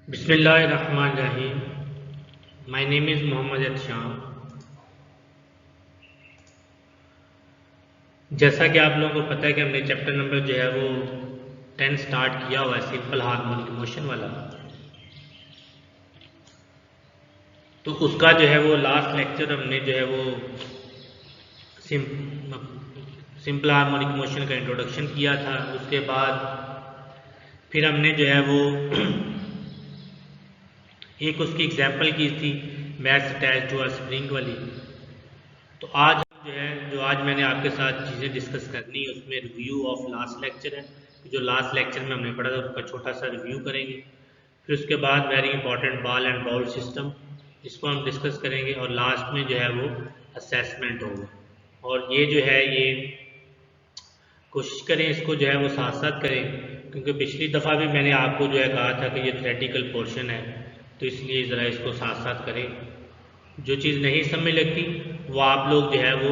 बिस्मिल्लाहिर्रहमानिर्रहीम। My name is Mohammad Atsham. जैसा कि आप लोगों को पता है कि हमने चैप्टर नंबर जो है वो 10 स्टार्ट किया हुआ है, सिंपल हार्मोनिक मोशन वाला। तो उसका जो है वो लास्ट लेक्चर हमने जो है वो सिंपल हार्मोनिक मोशन का इंट्रोडक्शन किया था। उसके बाद फिर हमने जो है वो एक उसकी एग्जाम्पल की थी, maths attach to a spring वाली। तो आज जो आज मैंने आपके साथ चीज़ें डिस्कस करनी है उसमें रिव्यू ऑफ लास्ट लेक्चर है। जो लास्ट लेक्चर में हमने पढ़ा था उसका छोटा सा रिव्यू करेंगे। फिर उसके बाद very important ball and bowl system, इसको हम डिस्कस करेंगे। और लास्ट में जो है वो असेसमेंट होगा। और ये जो है ये कोशिश करें इसको जो है वो साथ साथ करें, क्योंकि पिछली दफ़ा भी मैंने आपको जो है कहा था कि ये थ्योरेटिकल पोर्शन है, तो इसलिए ज़रा इसको साथ साथ करें। जो चीज़ नहीं समझ लगती वो आप लोग जो है वो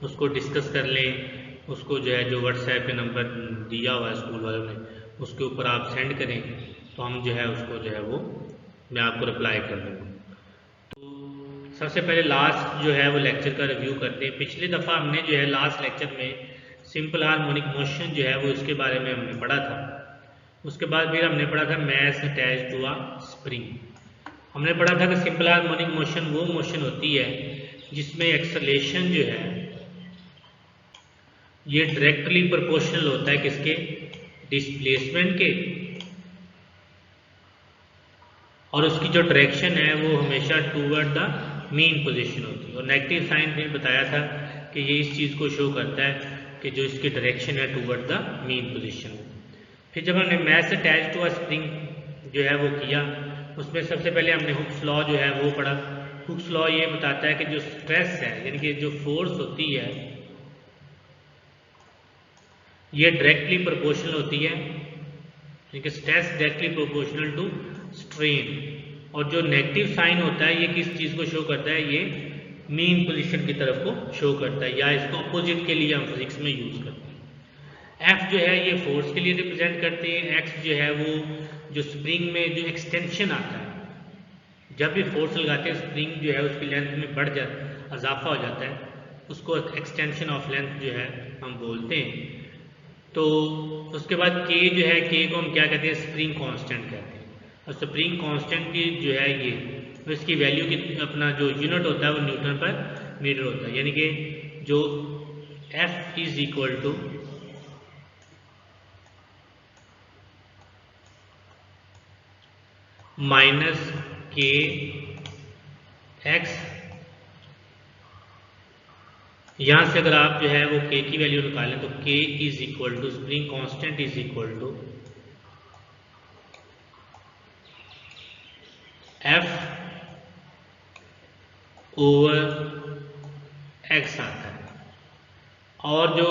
उसको डिस्कस कर लें। उसको जो है जो व्हाट्सएप पे नंबर दिया हुआ है स्कूल वालों ने, उसके ऊपर आप सेंड करें, तो हम जो है उसको जो है वो मैं आपको रिप्लाई कर दूँगा। तो सबसे पहले लास्ट जो है वो लेक्चर का रिव्यू करते हैं। पिछली दफ़ा हमने जो है लास्ट लेक्चर में सिंपल हार्मोनिक मोशन जो है वो इसके बारे में हमने पढ़ा था। उसके बाद फिर हमने पढ़ा था mass attach to a spring. हमने पढ़ा था कि सिंपल हार्मोनिक मोशन वो मोशन होती है जिसमें एक्सेलरेशन जो है ये डायरेक्टली प्रोपोर्शनल होता है किसके, डिस्प्लेसमेंट के, और उसकी जो डायरेक्शन है वो हमेशा टूवर्ड द मीन पोजीशन होती है। और नेगेटिव साइन ने बताया था कि ये इस चीज़ को शो करता है कि जो इसकी डायरेक्शन है टूवर्ड द मीन पोजीशन। फिर जब हमने mass attach to a spring जो है वो किया, उसमें सबसे पहले हमने हुक्स लॉ जो है वो पढ़ा। हुक्स लॉ ये बताता है कि जो स्ट्रेस है यानी कि जो फोर्स होती है ये डायरेक्टली प्रोपोर्शनल होती है, यानी कि stress directly proportional to strain. और जो नेगेटिव साइन होता है ये किस चीज़ को शो करता है, ये मीन पोजीशन की तरफ को शो करता है, या इसको अपोजिट के लिए हम फिजिक्स में यूज़ करते हैं। एफ जो है ये फोर्स के लिए रिप्रेजेंट करते हैं। एक्स जो है वो जो स्प्रिंग में जो एक्सटेंशन आता है, जब भी फोर्स लगाते हैं स्प्रिंग जो है उसकी लेंथ में बढ़ जाता, इजाफा हो जाता है, उसको एक्सटेंशन ऑफ लेंथ जो है हम बोलते हैं। तो उसके बाद के जो है, के को हम क्या कहते हैं, स्प्रिंग कांस्टेंट कहते हैं। और स्प्रिंग कांस्टेंट की जो है ये तो इसकी वैल्यू की अपना जो यूनिट होता है वो न्यूटन पर मीटर होता है, यानी कि जो F is equal to minus k x. यहाँ से अगर आप जो है वो के की वैल्यू निकालें तो k is equal to spring constant is equal to F over x आता है। और जो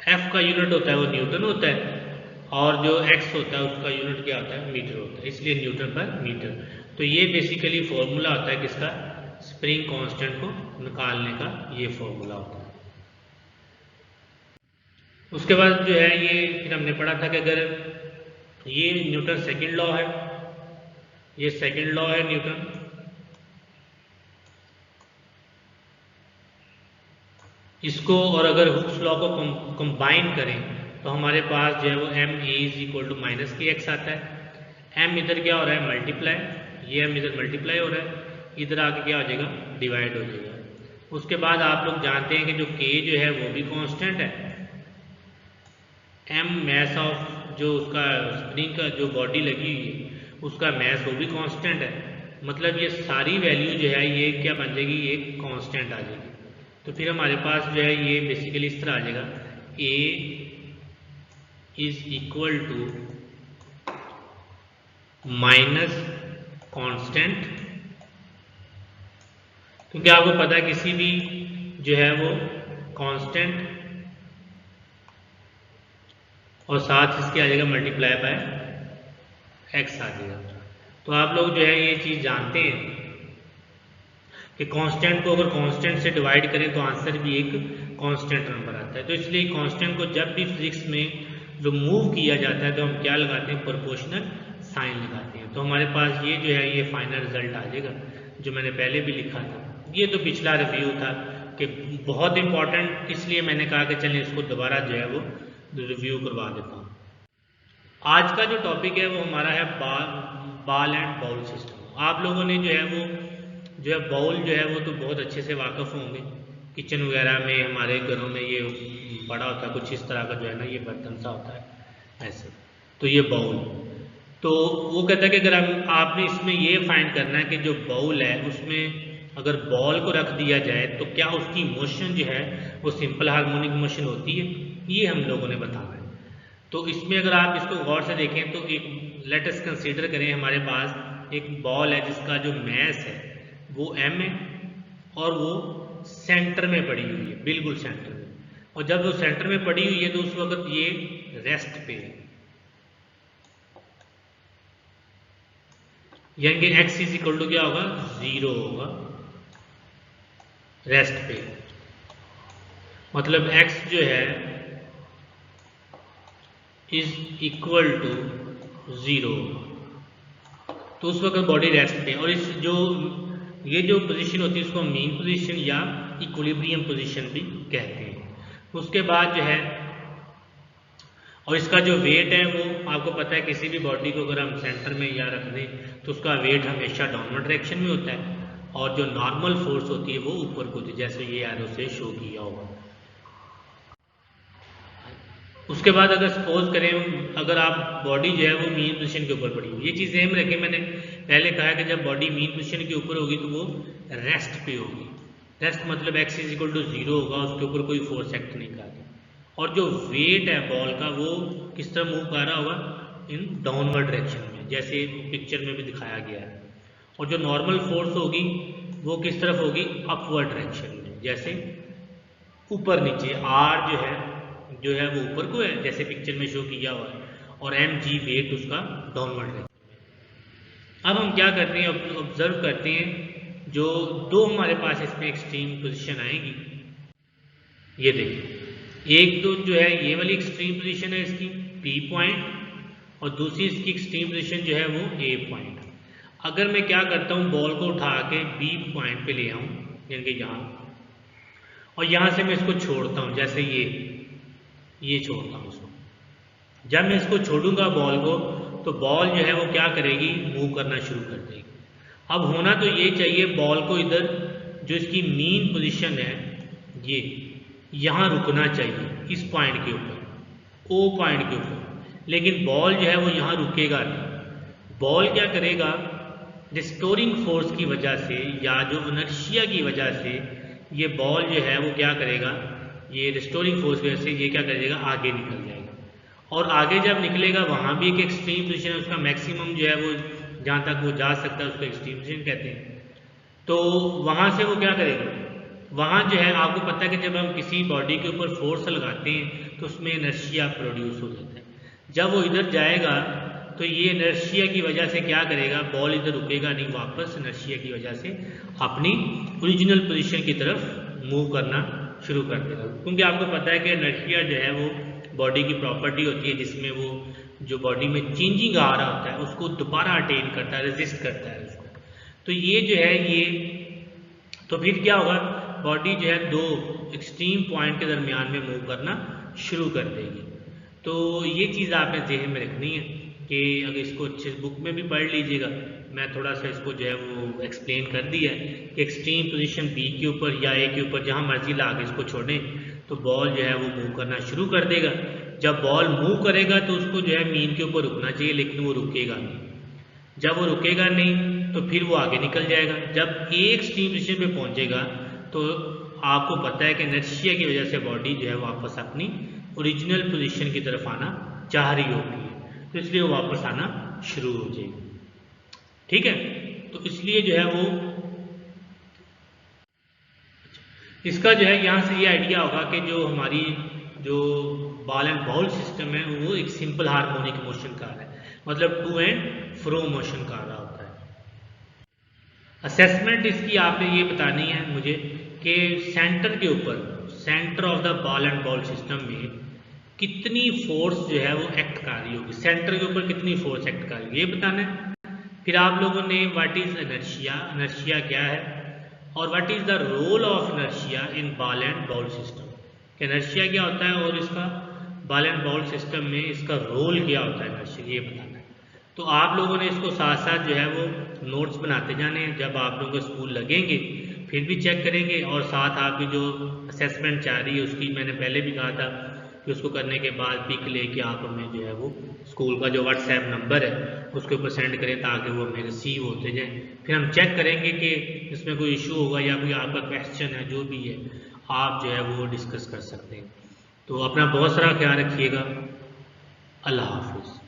एफ का यूनिट होता है वो न्यूटन होता है, और जो एक्स होता है उसका यूनिट क्या होता है, मीटर होता है, इसलिए न्यूटन पर मीटर। तो ये बेसिकली फॉर्मूला होता है किसका, स्प्रिंग कांस्टेंट को निकालने का ये फॉर्मूला होता है। उसके बाद जो है ये फिर हमने पढ़ा था कि अगर ये न्यूटन सेकंड लॉ है, ये सेकंड लॉ है न्यूटन, इसको और अगर हुक्स लॉ को कंबाइन करें तो हमारे पास जो है वो m a is equal to minus k x आता है। एम इधर क्या हो रहा है, मल्टीप्लाई, ये एम इधर मल्टीप्लाई हो रहा है, इधर आके क्या हो जाएगा, डिवाइड हो जाएगा। उसके बाद आप लोग जानते हैं कि जो के जो है वो भी कांस्टेंट है। एम मैस ऑफ जो उसका स्प्रिंग का जो बॉडी लगी हुई है उसका मैस वो भी कांस्टेंट है। मतलब ये सारी वैल्यू जो है ये क्या बन जाएगी, ये कांस्टेंट आ जाएगी। तो फिर हमारे पास जो है ये बेसिकली इस तरह आ जाएगा, A is equal to minus constant, क्योंकि आपको पता है किसी भी जो है वो कांस्टेंट और साथ इसके आ जाएगा मल्टीप्लाई बाय एक्स आ जाएगा। तो आप लोग जो है ये चीज़ जानते हैं कि कांस्टेंट को अगर कांस्टेंट से डिवाइड करें तो आंसर भी एक कांस्टेंट नंबर आता है। तो इसलिए कांस्टेंट को जब भी फिजिक्स में जो मूव किया जाता है तो हम क्या लगाते हैं, प्रोपोर्शनल साइन लगाते हैं। तो हमारे पास ये जो है ये फाइनल रिजल्ट आ जाएगा, जो मैंने पहले भी लिखा था। ये तो पिछला रिव्यू था कि बहुत इंपॉर्टेंट, इसलिए मैंने कहा कि चलें इसको दोबारा जो है वो रिव्यू करवा देता हूँ। आज का जो टॉपिक है वो हमारा है बाल एंड बाउल सिस्टम। आप लोगों ने जो है वो जो है बाउल जो है वो तो बहुत अच्छे से वाकिफ़ होंगे, किचन वगैरह में हमारे घरों में ये बड़ा होता है कुछ इस तरह का, जो है ना ये बर्तन सा होता है ऐसे, तो ये बाउल। तो वो कहता है कि अगर आपने इसमें ये फाइंड करना है कि जो बाउल है उसमें अगर बॉल को रख दिया जाए तो क्या उसकी मोशन जो है वो सिंपल हार्मोनिक मोशन होती है, ये हम लोगों ने बताना है। तो इसमें अगर आप इसको गौर से देखें तो एक लेट अस कंसीडर करें, हमारे पास एक बॉल है जिसका जो मैस है वो m है और वो सेंटर में पड़ी हुई है, बिल्कुल सेंटर में। और जब वो सेंटर में पड़ी हुई है तो उस वक्त ये रेस्ट पे है, यानी कि x इज इक्वल टू क्या होगा, 0 होगा रेस्ट पे। मतलब x जो है इज इक्वल टू 0, तो उस वक्त बॉडी रेस्ट पे। और इस जो ये जो पोजीशन होती है उसको मीन पोजीशन या इक्विलिब्रियम पोजीशन भी कहते हैं। उसके बाद जो है और इसका जो वेट है वो आपको पता है, किसी भी बॉडी को अगर हम सेंटर में या रख दें तो उसका वेट हमेशा डाउनवर्ड डायरेक्शन में होता है और जो नॉर्मल फोर्स होती है वो ऊपर को होती है, जैसे ये एरो से शो किया होगा। उसके बाद अगर सपोज करें अगर आप बॉडी जो है वो मीन पोजीशन के ऊपर पड़ी हुई, ये चीज़ एम रखें, मैंने पहले कहा कि जब बॉडी मीन पोजीशन के ऊपर होगी तो वो रेस्ट पे होगी। रेस्ट मतलब x इज इक्वल टू 0 होगा, उसके ऊपर कोई फोर्स एक्ट नहीं करेगा। और जो वेट है बॉल का वो किस तरह मूव कर रहा होगा, इन डाउनवर्ड डायरेक्शन में, जैसे पिक्चर में भी दिखाया गया है। और जो नॉर्मल फोर्स होगी वो किस तरफ होगी, अपवर्ड डायरेक्शन में, जैसे ऊपर नीचे। r जो है वो ऊपर को है जैसे पिक्चर में शो किया हुआ है, और mg वेट उसका डाउनवर्ड डायरेक्शन में। अब हम क्या करते हैं, ऑब्जर्व करते हैं जो दो हमारे पास इसमें एक्सट्रीम पोजीशन आएगी। ये देखिए, एक तो जो है ये वाली एक्सट्रीम पोजीशन है इसकी P पॉइंट, और दूसरी इसकी एक्सट्रीम पोजीशन जो है वो A पॉइंट। अगर मैं क्या करता हूँ, बॉल को उठा के B पॉइंट पे ले आऊँ, यानी कि यहाँ, और यहाँ से मैं इसको छोड़ता हूँ, जैसे ये छोड़ता हूँ इसको। जब मैं इसको छोड़ूंगा बॉल को तो बॉल जो है वो क्या करेगी, मूव करना शुरू कर देगी। अब होना तो ये चाहिए बॉल को इधर जो इसकी मीन पोजीशन है ये यहाँ रुकना चाहिए, इस पॉइंट के ऊपर, O पॉइंट के ऊपर, लेकिन बॉल जो है वो यहाँ रुकेगा नहीं। बॉल क्या करेगा, रिस्टोरिंग फोर्स की वजह से या जो इनर्शिया की वजह से ये बॉल जो है वो क्या करेगा, ये रिस्टोरिंग फोर्स की वजह से ये क्या करेगा, आगे निकल जाएगा। और आगे जब निकलेगा वहाँ भी एक एक्सट्रीम पोजीशन है, उसका मैक्सिमम जो है वो जहाँ तक वो जा सकता है उसको एक्सट्रीम पोजीशन कहते हैं। तो वहाँ से वो क्या करेगा, वहाँ जो है आपको पता है कि जब हम किसी बॉडी के ऊपर फोर्स लगाते हैं तो उसमें इनर्शिया प्रोड्यूस हो जाता है। जब वो इधर जाएगा तो ये इनर्शिया की वजह से क्या करेगा, बॉल इधर रुकेगा नहीं, वापस इनर्शिया की वजह से अपनी ओरिजिनल पोजीशन की तरफ मूव करना शुरू कर देगा। क्योंकि आपको पता है कि इनर्शिया जो है वो बॉडी की प्रॉपर्टी होती है जिसमें वो जो बॉडी में चेंजिंग आ रहा होता है उसको दोबारा अटेन करता है, रेजिस्ट करता है उसको। तो ये जो है ये, तो फिर क्या होगा, बॉडी जो है दो एक्सट्रीम पॉइंट के दरमियान में मूव करना शुरू कर देगी। तो ये चीज़ आपने जहन में रखनी है कि अगर इसको अच्छे बुक में भी पढ़ लीजिएगा, मैं थोड़ा सा इसको जो है वो एक्सप्लेन कर दिया है कि एक्सट्रीम पोजीशन B के ऊपर या A के ऊपर जहाँ मर्जी ला के इसको छोड़ें तो बॉल जो है वो मूव करना शुरू कर देगा। जब बॉल मूव करेगा तो उसको जो है मीन के ऊपर रुकना चाहिए, लेकिन वो रुकेगा नहीं। जब वो रुकेगा नहीं तो फिर वो आगे निकल जाएगा। जब एक एक्सट्रीम पोजीशन पे पहुंचेगा तो आपको पता है कि इनर्शिया की वजह से बॉडी जो है वापस अपनी ओरिजिनल पोजीशन की तरफ आना चाह रही होती है, तो इसलिए वो वापस आना शुरू हो जाएगी। ठीक है, तो इसलिए जो है वो इसका जो है यहाँ से ये आइडिया होगा कि जो हमारी जो बॉल एंड बाउल सिस्टम है वो एक सिंपल हार्मोनिक मोशन कर रहा है, मतलब टू एंड फ्रो मोशन कर रहा होता है। असेसमेंट इसकी आपने ये बतानी है मुझे कि सेंटर के ऊपर, centre of the ball and bowl system में कितनी फोर्स जो है वो एक्ट कर रही होगी, सेंटर के ऊपर कितनी फोर्स एक्ट कर रही है, ये बताना है। फिर आप लोगों ने व्हाट इज इनर्शिया, इनर्शिया क्या है, और what is the role of inertia in ball and bowl system. Inertia क्या होता है और इसका बॉल एंड बाउल सिस्टम में इसका रोल क्या होता है इनर्शिया, ये बताना है। तो आप लोगों ने इसको साथ साथ जो है वो नोट्स बनाते जाने हैं। जब आप लोगों के स्कूल लगेंगे फिर भी चेक करेंगे, और साथ आपकी जो असेसमेंट चाह रही है उसकी मैंने पहले भी कहा था कि उसको करने के बाद पिक लेके आप हमें जो है वो स्कूल का जो व्हाट्सएप नंबर है उसके ऊपर सेंड करें ताकि वो हमें रिसीव होते जाएं। फिर हम चेक करेंगे कि इसमें कोई इशू होगा या कोई आपका क्वेश्चन है, जो भी है आप जो है वो डिस्कस कर सकते हैं। तो अपना बहुत सारा ख्याल रखिएगा। अल्लाह हाफिज़।